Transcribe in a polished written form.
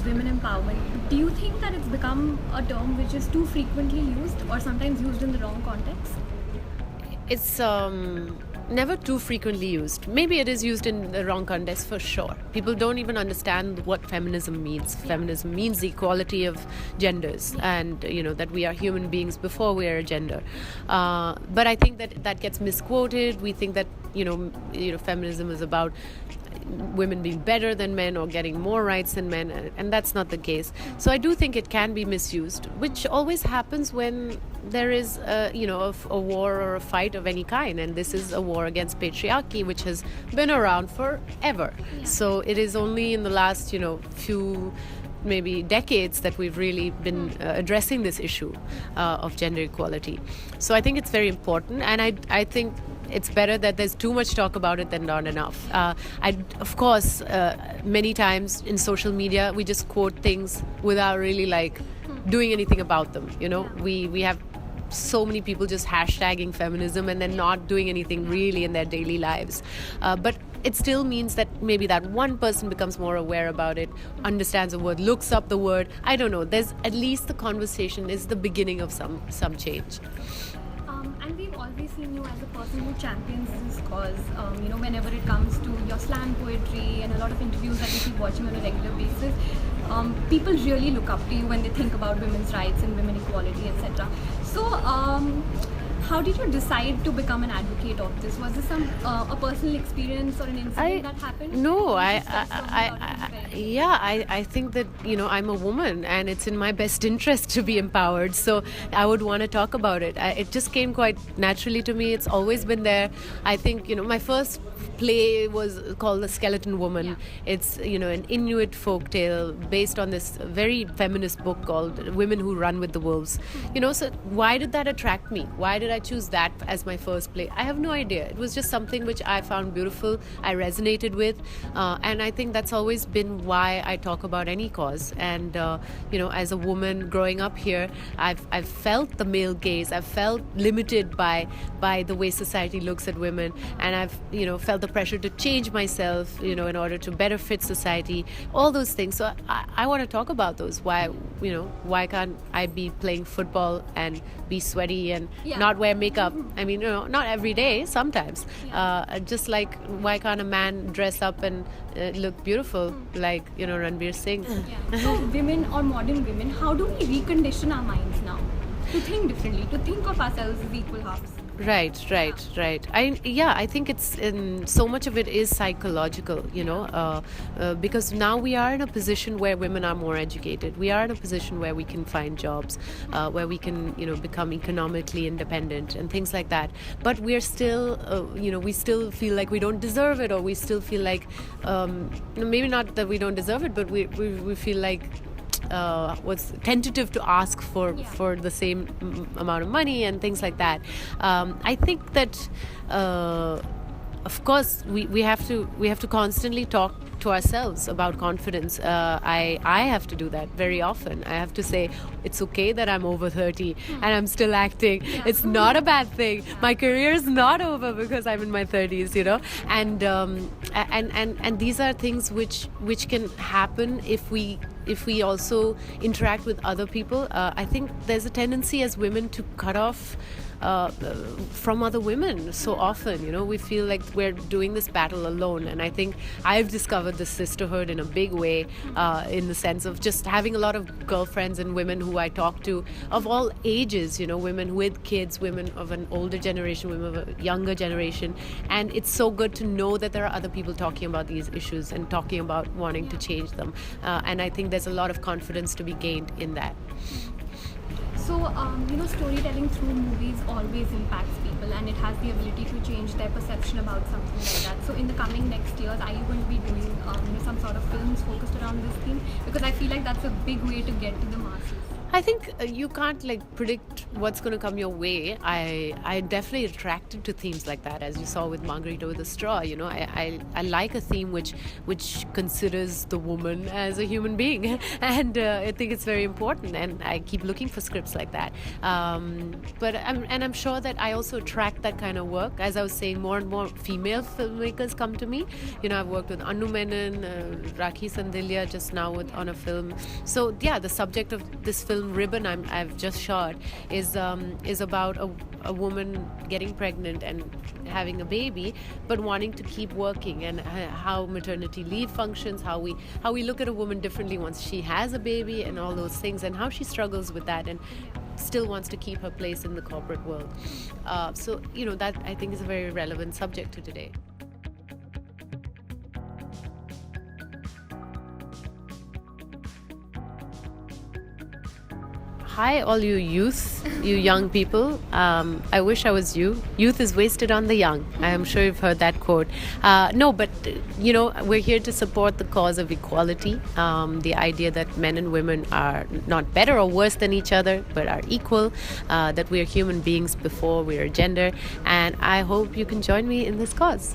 women empowerment, do you think that it's become a term which is too frequently used or sometimes used in the wrong context? It's never too frequently used. Maybe it is used in the wrong context for sure. People don't even understand what feminism means. Feminism means the equality of genders, and that we are human beings before we are a gender. But I think that gets misquoted. We think that feminism is about women being better than men or getting more rights than men, and that's not the case. So I do think it can be misused, which always happens when there is a war or a fight of any kind, and this is a war against patriarchy, which has been around forever. So it is only in the last few maybe decades that we've really been addressing this issue of gender equality. So I think it's very important, and I think it's better that there's too much talk about it than not enough. Of course, many times in social media, we just quote things without really doing anything about them. We have so many people just hashtagging feminism and then not doing anything really in their daily lives. But it still means that maybe that one person becomes more aware about it, understands the word, looks up the word. I don't know. There's at least the conversation is the beginning of some change. And we've always seen you as a person who champions this cause, whenever it comes to your slam poetry and a lot of interviews that we keep watching on a regular basis. People really look up to you when they think about women's rights and women equality, etc. So, how did you decide to become an advocate of this? Was this a personal experience or an incident that happened? No, I think that I'm a woman and it's in my best interest to be empowered. So I would want to talk about it. It just came quite naturally to me. It's always been there. I think my first play was called The Skeleton Woman. Yeah. It's an Inuit folktale based on this very feminist book called Women Who Run with the Wolves. So why did that attract me? Why did I choose that as my first play? I have no idea. It was just something which I found beautiful, I resonated with, and I think that's always been why I talk about any cause. And as a woman growing up here, I've felt the male gaze. I've felt limited by the way society looks at women, and I've felt the pressure to change myself in order to better fit society, all those things. So I want to talk about those. Why can't I be playing football and be sweaty and not wear makeup? I mean, not every day, sometimes. Just like, why can't a man dress up and look beautiful like Ranveer Singh? So women or modern women, how do we recondition our minds now to think differently, to think of ourselves as equal halves? Right. I think it's so much of it is psychological, because now we are in a position where women are more educated. We are in a position where we can find jobs, where we can, become economically independent and things like that. But we're still, we still feel like we don't deserve it, or we still feel like, maybe not that we don't deserve it, but we feel like was tentative to ask for the same amount of money and things like that. I think that of course we have to constantly talk to ourselves about confidence. I have to do that very often. I have to say it's okay that I'm over 30 and I'm still acting. It's not a bad thing. My career is not over because I'm in my 30s, and these are things which can happen if we also interact with other people. I think there's a tendency as women to cut off from other women so often. We feel like we're doing this battle alone, and I think I've discovered the sisterhood in a big way, in the sense of just having a lot of girlfriends and women who I talk to of all ages, women with kids, women of an older generation, women of a younger generation, and it's so good to know that there are other people talking about these issues and talking about wanting to change them, and I think there's a lot of confidence to be gained in that. So, storytelling through movies always impacts people, and it has the ability to change their perception about something like that. So in the coming next years, are you going to be doing some sort of films focused around this theme? Because I feel like that's a big way to get to the masses. I think you can't like predict what's going to come your way. I'm definitely attracted to themes like that, as you saw with Margherita with a straw. You know, I like a theme which considers the woman as a human being, and I think it's very important. And I keep looking for scripts like that. But I'm sure that I also attract that kind of work. As I was saying, more and more female filmmakers come to me. You know, I've worked with Anu Menon, Rakhi Sandilya just now on a film. So yeah, the subject of this film Ribbon I've just shot is about a woman getting pregnant and having a baby, but wanting to keep working, and how maternity leave functions, how we look at a woman differently once she has a baby, and all those things, and how she struggles with that and still wants to keep her place in the corporate world. So you know, that I think is a very relevant subject to today. Hi, all you youth, you young people. I wish I was you. Youth is wasted on the young. I am sure you've heard that quote. No, but you know, we're here to support the cause of equality. The idea that men and women are not better or worse than each other, but are equal. That we are human beings before we are gender. And I hope you can join me in this cause.